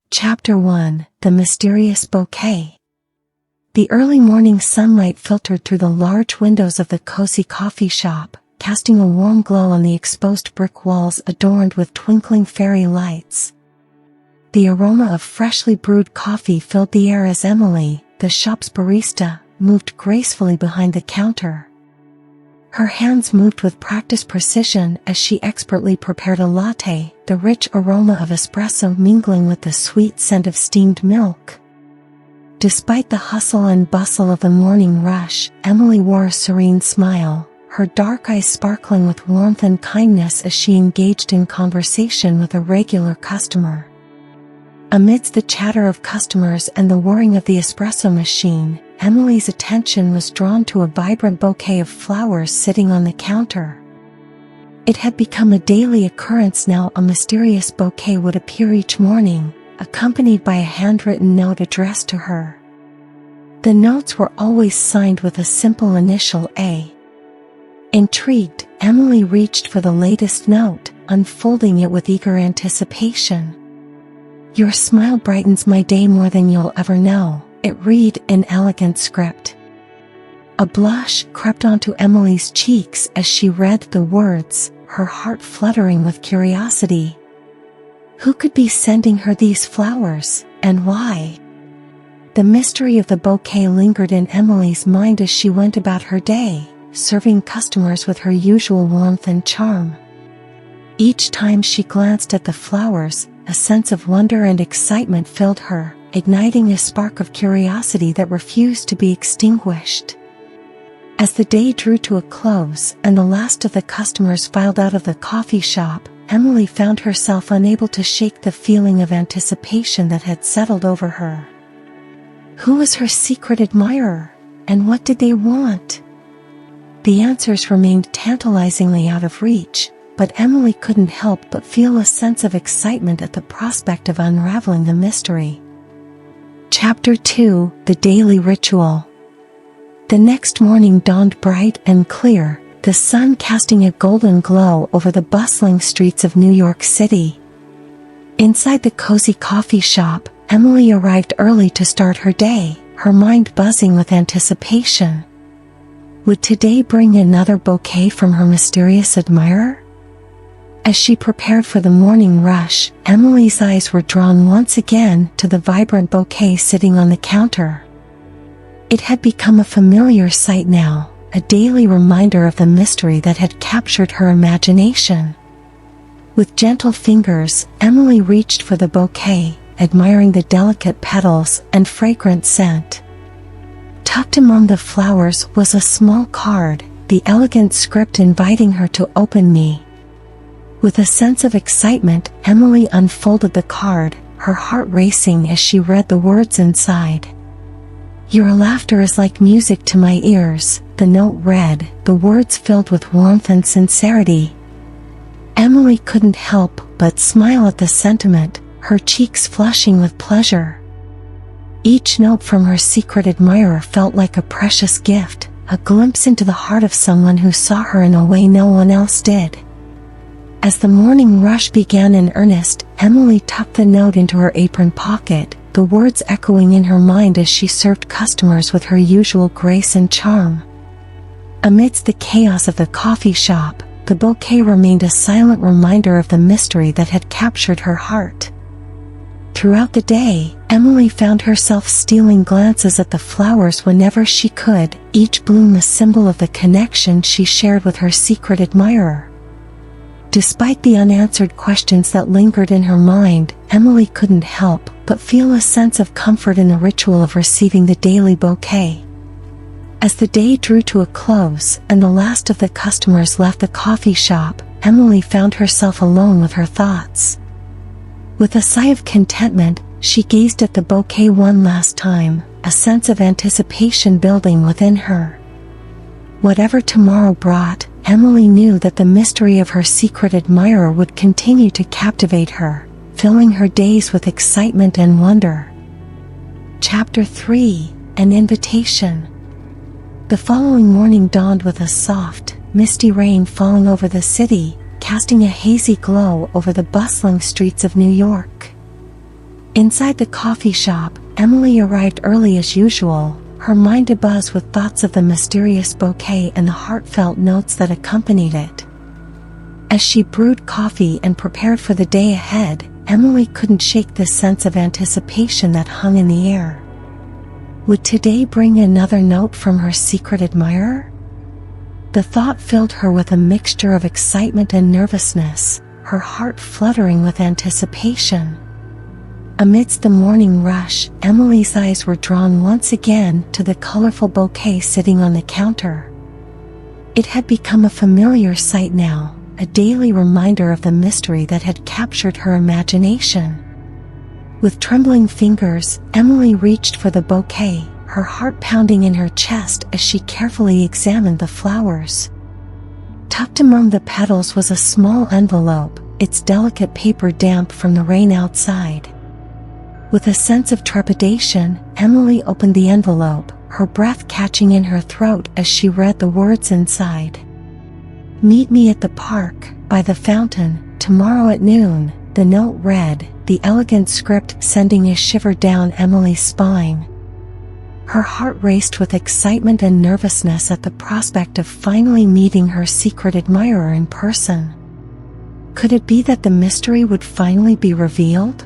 Chapter 1: The Mysterious Bouquet. The early morning sunlight filtered through the large windows of the cozy coffee shop, casting a warm glow on the exposed brick walls adorned with twinkling fairy lights. The aroma of freshly brewed coffee filled the air as Emily, the shop's barista, moved gracefully behind the counter. Her hands moved with practiced precision as she expertly prepared a latte, the rich aroma of espresso mingling with the sweet scent of steamed milk. Despite the hustle and bustle of the morning rush, Emily wore a serene smile, her dark eyes sparkling with warmth and kindness as she engaged in conversation with a regular customer. Amidst the chatter of customers and the whirring of the espresso machine, Emily's attention was drawn to a vibrant bouquet of flowers sitting on the counter. It had become a daily occurrence now. A mysterious bouquet would appear each morning, accompanied by a handwritten note addressed to her. The notes were always signed with a simple initial A. Intrigued, Emily reached for the latest note, unfolding it with eager anticipation. "Your smile brightens my day more than you'll ever know," it read in elegant script. A blush crept onto Emily's cheeks as she read the words, her heart fluttering with curiosity. Who could be sending her these flowers, and why? The mystery of the bouquet lingered in Emily's mind as she went about her day, serving customers with her usual warmth and charm. Each time she glanced at the flowers, a sense of wonder and excitement filled her, igniting a spark of curiosity that refused to be extinguished. As the day drew to a close and the last of the customers filed out of the coffee shop, Emily found herself unable to shake the feeling of anticipation that had settled over her. Who was her secret admirer, and what did they want? The answers remained tantalizingly out of reach, but Emily couldn't help but feel a sense of excitement at the prospect of unraveling the mystery. Chapter 2: The Daily Ritual. The next morning dawned bright and clear, the sun casting a golden glow over the bustling streets of New York City. Inside the cozy coffee shop, Emily arrived early to start her day, her mind buzzing with anticipation. Would today bring another bouquet from her mysterious admirer? As she prepared for the morning rush, Emily's eyes were drawn once again to the vibrant bouquet sitting on the counter. It had become a familiar sight now, a daily reminder of the mystery that had captured her imagination. With gentle fingers, Emily reached for the bouquet, admiring the delicate petals and fragrant scent. Tucked among the flowers was a small card, the elegant script inviting her to open me. With a sense of excitement, Emily unfolded the card, her heart racing as she read the words inside. "Your laughter is like music to my ears," the note read, the words filled with warmth and sincerity. Emily couldn't help but smile at the sentiment, her cheeks flushing with pleasure. Each note from her secret admirer felt like a precious gift, a glimpse into the heart of someone who saw her in a way no one else did. As the morning rush began in earnest, Emily tucked the note into her apron pocket, the words echoing in her mind as she served customers with her usual grace and charm. Amidst the chaos of the coffee shop, the bouquet remained a silent reminder of the mystery that had captured her heart. Throughout the day, Emily found herself stealing glances at the flowers whenever she could, each bloom a symbol of the connection she shared with her secret admirer. Despite the unanswered questions that lingered in her mind, Emily couldn't help but feel a sense of comfort in the ritual of receiving the daily bouquet. As the day drew to a close and the last of the customers left the coffee shop, Emily found herself alone with her thoughts. With a sigh of contentment, she gazed at the bouquet one last time, a sense of anticipation building within her. Whatever tomorrow brought, Emily knew that the mystery of her secret admirer would continue to captivate her, filling her days with excitement and wonder. Chapter 3: An Invitation. The following morning dawned with a soft, misty rain falling over the city, casting a hazy glow over the bustling streets of New York. Inside the coffee shop, Emily arrived early as usual, her mind abuzz with thoughts of the mysterious bouquet and the heartfelt notes that accompanied it. As she brewed coffee and prepared for the day ahead, Emily couldn't shake the sense of anticipation that hung in the air. Would today bring another note from her secret admirer? The thought filled her with a mixture of excitement and nervousness, her heart fluttering with anticipation. Amidst the morning rush, Emily's eyes were drawn once again to the colorful bouquet sitting on the counter. It had become a familiar sight now, a daily reminder of the mystery that had captured her imagination. With trembling fingers, Emily reached for the bouquet, her heart pounding in her chest as she carefully examined the flowers. Tucked among the petals was a small envelope, its delicate paper damp from the rain outside. With a sense of trepidation, Emily opened the envelope, her breath catching in her throat as she read the words inside. "Meet me at the park, by the fountain, tomorrow at noon," the note read, the elegant script sending a shiver down Emily's spine. Her heart raced with excitement and nervousness at the prospect of finally meeting her secret admirer in person. Could it be that the mystery would finally be revealed?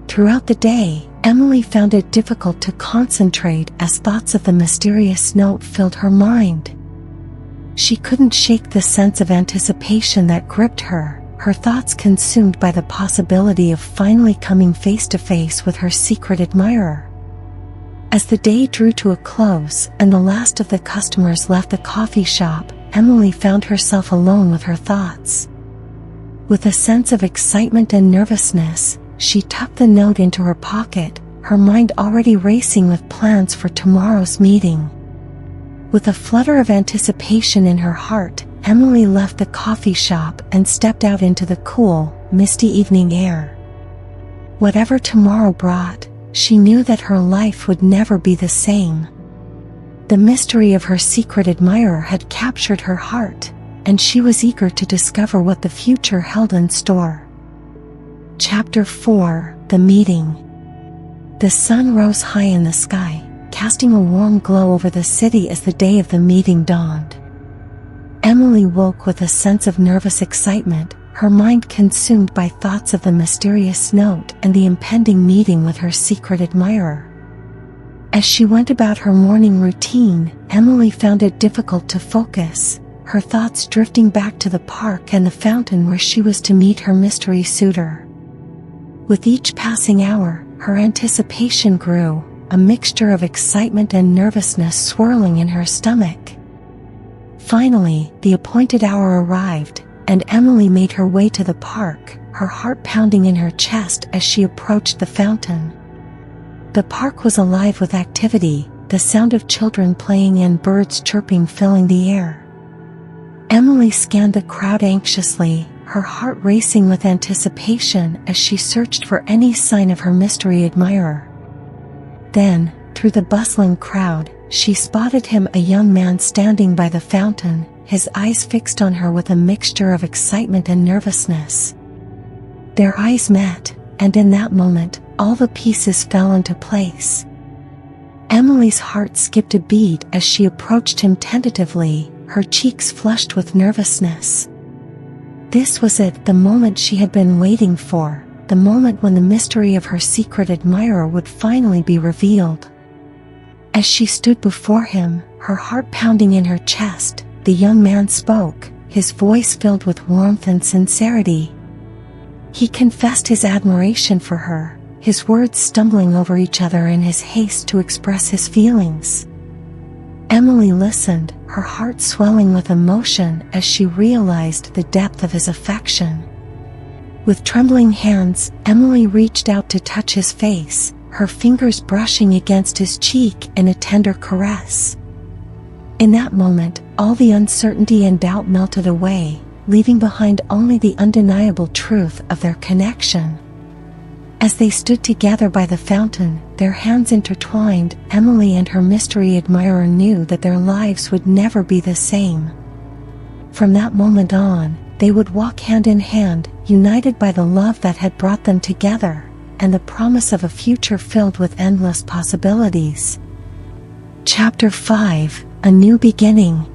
Throughout the day, Emily found it difficult to concentrate as thoughts of the mysterious note filled her mind. She couldn't shake the sense of anticipation that gripped her, her thoughts consumed by the possibility of finally coming face to face with her secret admirer. As the day drew to a close and the last of the customers left the coffee shop, Emily found herself alone with her thoughts. With a sense of excitement and nervousness, she tucked the note into her pocket, her mind already racing with plans for tomorrow's meeting. With a flutter of anticipation in her heart, Emily left the coffee shop and stepped out into the cool, misty evening air. Whatever tomorrow brought, she knew that her life would never be the same. The mystery of her secret admirer had captured her heart, and she was eager to discover what the future held in store. Chapter 4: The Meeting. The sun rose high in the sky, casting a warm glow over the city as the day of the meeting dawned. Emily woke with a sense of nervous excitement, her mind consumed by thoughts of the mysterious note and the impending meeting with her secret admirer. As she went about her morning routine, Emily found it difficult to focus, her thoughts drifting back to the park and the fountain where she was to meet her mystery suitor. With each passing hour, her anticipation grew, a mixture of excitement and nervousness swirling in her stomach. Finally, the appointed hour arrived, and Emily made her way to the park, her heart pounding in her chest as she approached the fountain. The park was alive with activity, the sound of children playing and birds chirping filling the air. Emily scanned the crowd anxiously, her heart racing with anticipation as she searched for any sign of her mystery admirer. Then, through the bustling crowd, she spotted him, a young man standing by the fountain, his eyes fixed on her with a mixture of excitement and nervousness. Their eyes met, and in that moment, all the pieces fell into place. Emily's heart skipped a beat as she approached him tentatively, her cheeks flushed with nervousness. This was it, the moment she had been waiting for, the moment when the mystery of her secret admirer would finally be revealed. As she stood before him, her heart pounding in her chest, the young man spoke, his voice filled with warmth and sincerity. He confessed his admiration for her, his words stumbling over each other in his haste to express his feelings. Emily listened, her heart swelling with emotion as she realized the depth of his affection. With trembling hands, Emily reached out to touch his face, her fingers brushing against his cheek in a tender caress. In that moment, all the uncertainty and doubt melted away, leaving behind only the undeniable truth of their connection. As they stood together by the fountain, their hands intertwined, Emily and her mystery admirer knew that their lives would never be the same. From that moment on, they would walk hand in hand, united by the love that had brought them together. and the promise of a future filled with endless possibilities. Chapter 5: A New Beginning.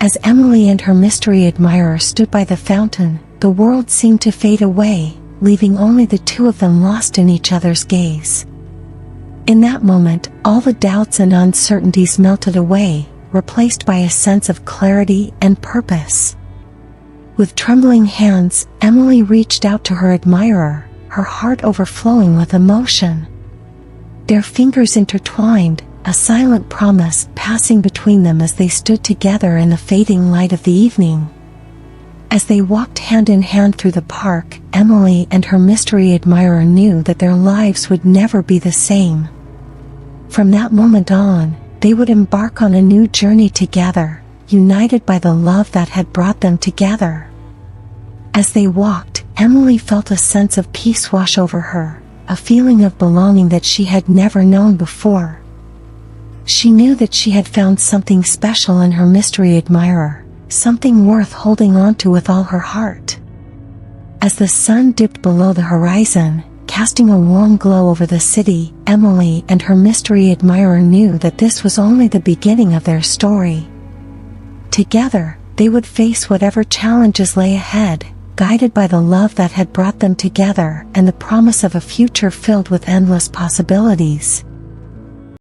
As Emily and her mystery admirer stood by the fountain, the world seemed to fade away, leaving only the two of them lost in each other's gaze. In that moment, all the doubts and uncertainties melted away, replaced by a sense of clarity and purpose. With trembling hands, Emily reached out to her admirer, her heart overflowing with emotion. Their fingers intertwined, a silent promise passing between them as they stood together in the fading light of the evening. As they walked hand in hand through the park, Emily and her mystery admirer knew that their lives would never be the same. From that moment on, they would embark on a new journey together, united by the love that had brought them together. As they walked, Emily felt a sense of peace wash over her, a feeling of belonging that she had never known before. She knew that she had found something special in her mystery admirer, something worth holding on to with all her heart. As the sun dipped below the horizon, casting a warm glow over the city, Emily and her mystery admirer knew that this was only the beginning of their story. Together, they would face whatever challenges lay ahead, guided by the love that had brought them together and the promise of a future filled with endless possibilities.